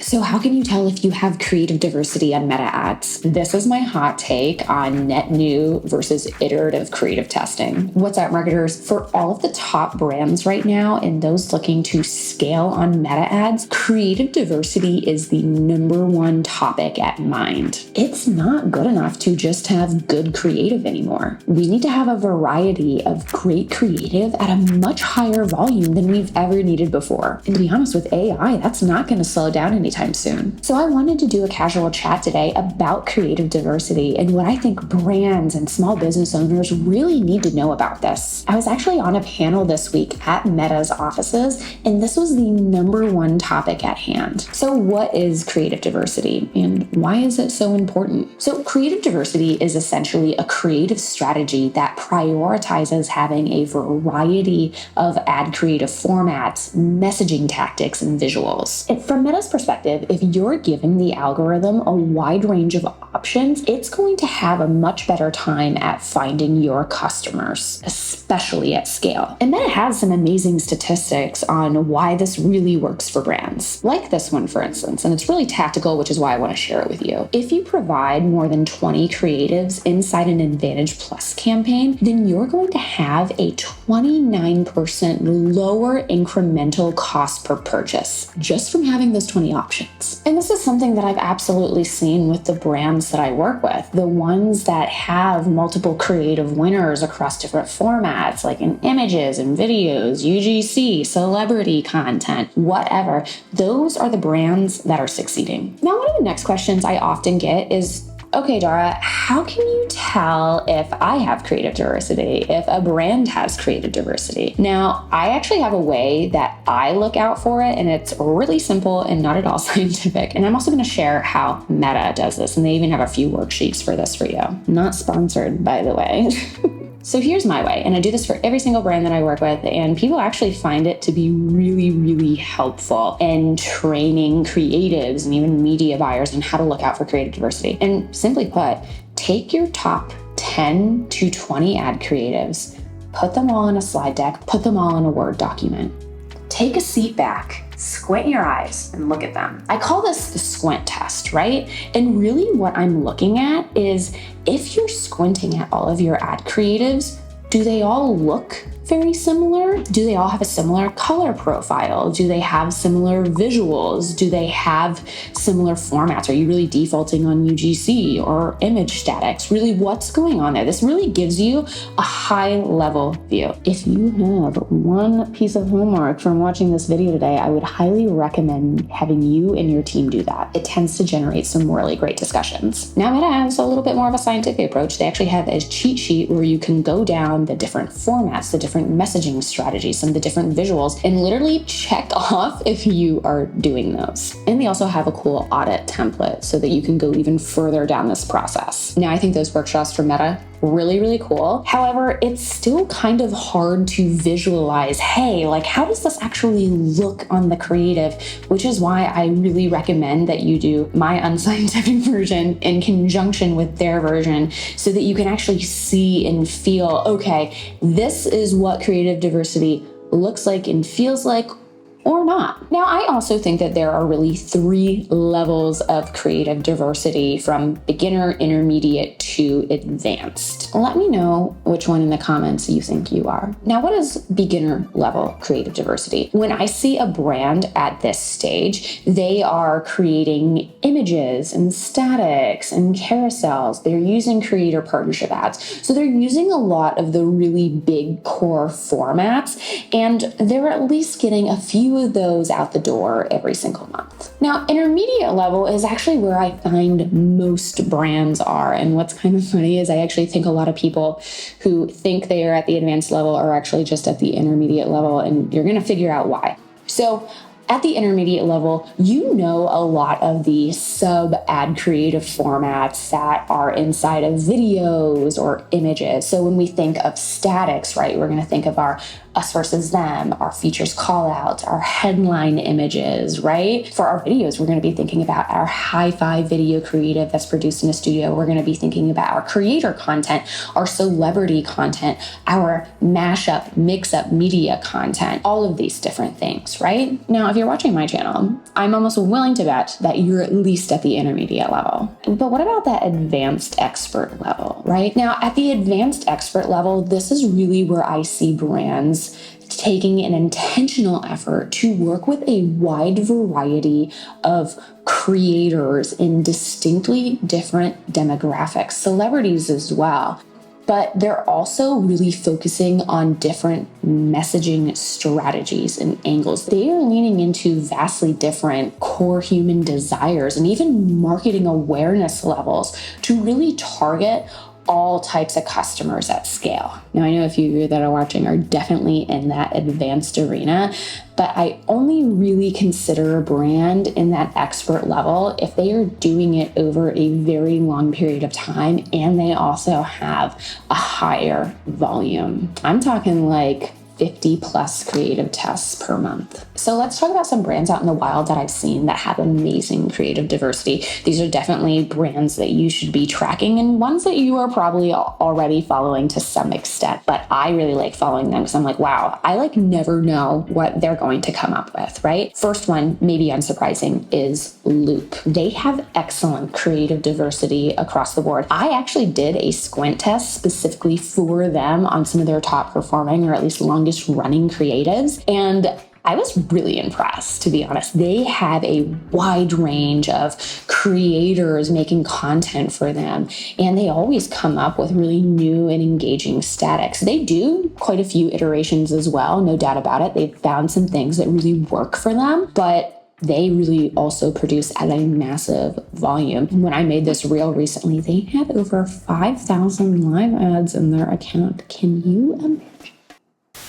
So how can you tell if you have creative diversity on meta ads? This is my hot take on net new versus iterative creative testing. What's up, marketers? For all of the top brands right now and those looking to scale on meta ads, creative diversity is the number one topic at mind. It's not good enough to just have good creative anymore. We need to have a variety of great creative at a much higher volume than we've ever needed before. And to be honest, with AI, that's not going to slow down anytime soon. So I wanted to do a casual chat today about creative diversity and what I think brands and small business owners really need to know about this. I was actually on a panel this week at Meta's offices, and this was the number one topic at hand. So what is creative diversity and why is it so important? So creative diversity is essentially a creative strategy that prioritizes having a variety of ad creative formats, messaging tactics, and visuals. And from Meta's perspective, if you're giving the algorithm a wide range of options, it's going to have a much better time at finding your customers, especially at scale. And Meta has some amazing statistics on why this really works for brands. Like this one, for instance, and it's really tactical, which is why I want to share it with you. If you provide more than 20 creatives inside an Advantage Plus campaign, then you're going to have a 29% lower incremental cost per purchase just from having those 20 options. And this is something that I've absolutely seen with the brands that I work with, the ones that have multiple creative winners across different formats, like in images and videos, UGC, celebrity content, whatever. Those are the brands that are succeeding. Now, one of the next questions I often get is, okay, Dara, how can you tell if I have creative diversity, if a brand has creative diversity? Now, I actually have a way that I look out for it, and it's really simple and not at all scientific. And I'm also going to share how Meta does this, and they even have a few worksheets for this for you. Not sponsored, by the way. So here's my way, and I do this for every single brand that I work with, and people actually find it to be really, really helpful in training creatives and even media buyers on how to look out for creative diversity. And simply put, take your top 10 to 20 ad creatives, put them all in a slide deck, put them all in a Word document. Take a seat back, squint your eyes, and look at them. I call this the squint test, right? And really what I'm looking at is, if you're squinting at all of your ad creatives, do they all look very similar? Do they all have a similar color profile? Do they have similar visuals? Do they have similar formats? Are you really defaulting on UGC or image statics? Really, what's going on there? This really gives you a high level view. If you have one piece of homework from watching this video today, I would highly recommend having you and your team do that. It tends to generate some really great discussions. Now, Meta has a little bit more of a scientific approach. They actually have a cheat sheet where you can go down the different formats, the different messaging strategies, some of the different visuals, and literally check off if you are doing those. And they also have a cool audit template so that you can go even further down this process. Now, I think those workshops for Meta, really, really cool. However, it's still kind of hard to visualize, hey, like, how does this actually look on the creative? Which is why I really recommend that you do my unscientific version in conjunction with their version so that you can actually see and feel, okay, this is what creative diversity looks like and feels like, or not. Now, I also think that there are really 3 levels of creative diversity, from beginner, intermediate to advanced. Let me know which one in the comments you think you are. Now, what is beginner level creative diversity? When I see a brand at this stage, they are creating images and statics and carousels. They're using creator partnership ads. So they're using a lot of the really big core formats, and they're at least getting a few of those out the door every single month. Now, intermediate level is actually where I find most brands are. And what's kind of funny is I actually think a lot of people who think they are at the advanced level are actually just at the intermediate level, and you're going to figure out why. So at the intermediate level, you know a lot of the sub-ad creative formats that are inside of videos or images. So when we think of statics, right, we're going to think of our us versus them, our features call-outs, our headline images, right? For our videos, we're going to be thinking about our hi-fi video creative that's produced in a studio. We're going to be thinking about our creator content, our celebrity content, our mashup, mix-up media content, all of these different things, right? Now, if if you're watching my channel, I'm almost willing to bet that you're at least at the intermediate level. But what about that advanced expert level, right? Now, at the advanced expert level, this is really where I see brands taking an intentional effort to work with a wide variety of creators in distinctly different demographics, celebrities as well. But they're also really focusing on different messaging strategies and angles. They are leaning into vastly different core human desires and even marketing awareness levels to really target all types of customers at scale. Now, I know a few of you that are watching are definitely in that advanced arena, but I only really consider a brand in that expert level if they are doing it over a very long period of time and they also have a higher volume. I'm talking like 50 plus creative tests per month. So let's talk about some brands out in the wild that I've seen that have amazing creative diversity. These are definitely brands that you should be tracking and ones that you are probably already following to some extent. But I really like following them because I'm like, wow, I like never know what they're going to come up with, right? First one, maybe unsurprising, is Loop. They have excellent creative diversity across the board. I actually did a squint test specifically for them on some of their top performing or at least longest running creatives. And I was really impressed, to be honest. They have a wide range of creators making content for them, and they always come up with really new and engaging statics. They do quite a few iterations as well, no doubt about it. They've found some things that really work for them, but they really also produce at a massive volume. When I made this reel recently, they had over 5,000 live ads in their account. Can you imagine?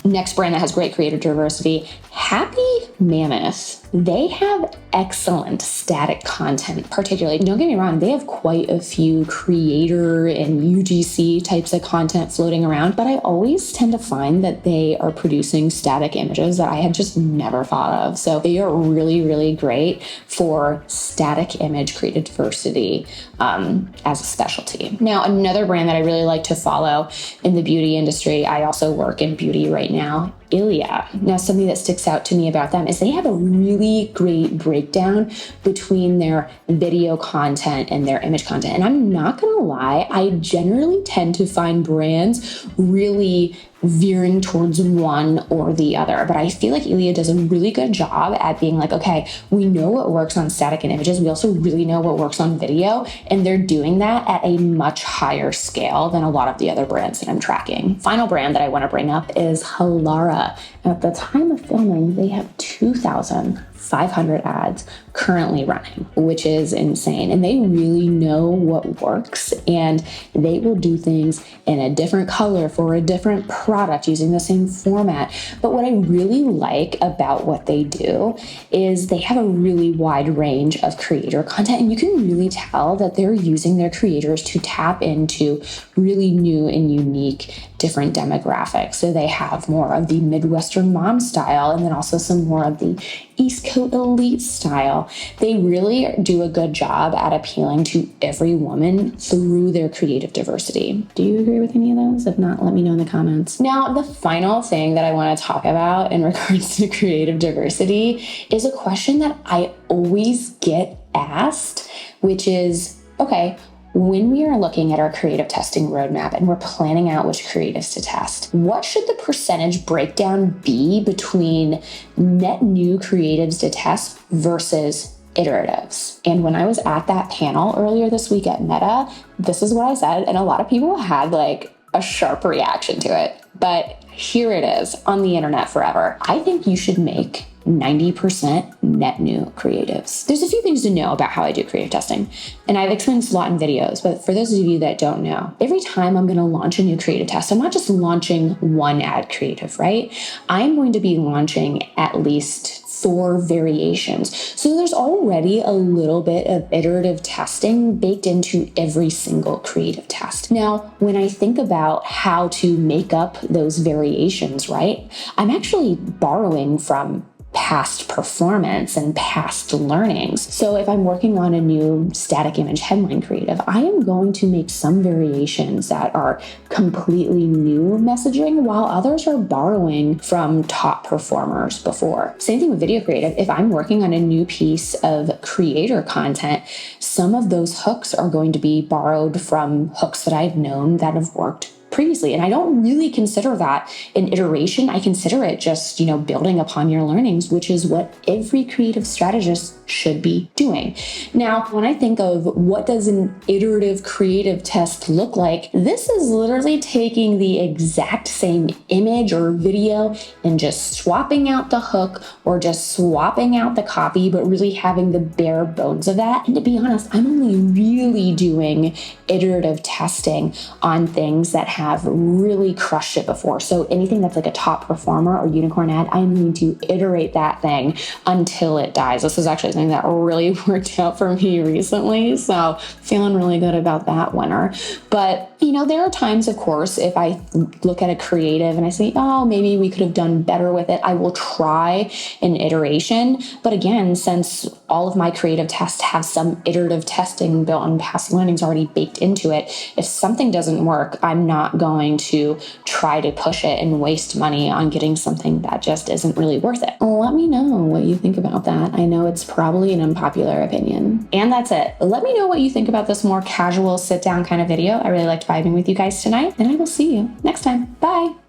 Next brand that has great creative diversity, Happy Mammoth. They have excellent static content, particularly. Don't get me wrong, they have quite a few creator and UGC types of content floating around, but I always tend to find that they are producing static images that I had just never thought of. So they are really, really great for static image creative diversity as a specialty. Now, another brand that I really like to follow in the beauty industry, I also work in beauty right now, Ilia. Now, something that sticks out to me about them is they have a really great breakdown between their video content and their image content. And I'm not going to lie, I generally tend to find brands really veering towards one or the other. But I feel like Ilia does a really good job at being like, okay, we know what works on static and images. We also really know what works on video. And they're doing that at a much higher scale than a lot of the other brands that I'm tracking. Final brand that I want to bring up is Halara. At the time of filming, they have 2,500 ads currently running, which is insane. And they really know what works, and they will do things in a different color for a different product using the same format. But what I really like about what they do is they have a really wide range of creator content, and you can really tell that they're using their creators to tap into really new and unique different demographics. So they have more of the Midwestern mom style, and then also some more of the East Coast elite style. They really do a good job at appealing to every woman through their creative diversity. Do you agree with any of those? If not, let me know in the comments. Now, the final thing that I want to talk about in regards to creative diversity is a question that I always get asked, which is, okay, when we are looking at our creative testing roadmap and we're planning out which creatives to test, what should the percentage breakdown be between net new creatives to test versus iteratives? And when I was at that panel earlier this week at Meta, this is what I said, and a lot of people had like a sharp reaction to it. But here it is on the internet forever. I think you should make 90% net new creatives. There's a few things to know about how I do creative testing, and I've explained this a lot in videos, but for those of you that don't know, every time I'm going to launch a new creative test, I'm not just launching one ad creative, right? I'm going to be launching at least 4 variations. So there's already a little bit of iterative testing baked into every single creative test. Now, when I think about how to make up those variations, right, I'm actually borrowing from past performance and past learnings. So if I'm working on a new static image headline creative, I am going to make some variations that are completely new messaging while others are borrowing from top performers before. Same thing with video creative. If I'm working on a new piece of creator content, some of those hooks are going to be borrowed from hooks that I've known that have worked previously. And I don't really consider that an iteration. I consider it just, building upon your learnings, which is what every creative strategist should be doing. Now, when I think of what does an iterative creative test look like, this is literally taking the exact same image or video and just swapping out the hook or just swapping out the copy, but really having the bare bones of that. And to be honest, I'm only really doing iterative testing on things that have really crushed it before. So anything that's like a top performer or unicorn ad, I'm going to iterate that thing until it dies. This is actually something that really worked out for me recently. So feeling really good about that winner. But there are times, of course, if I look at a creative and I say, oh, maybe we could have done better with it, I will try an iteration. But again, since all of my creative tests have some iterative testing built on past learnings already baked into it, if something doesn't work, I'm not going to try to push it and waste money on getting something that just isn't really worth it. Let me know what you think about that. I know it's probably an unpopular opinion. And that's it. Let me know what you think about this more casual sit down kind of video. I really liked vibing with you guys tonight, and I will see you next time. Bye.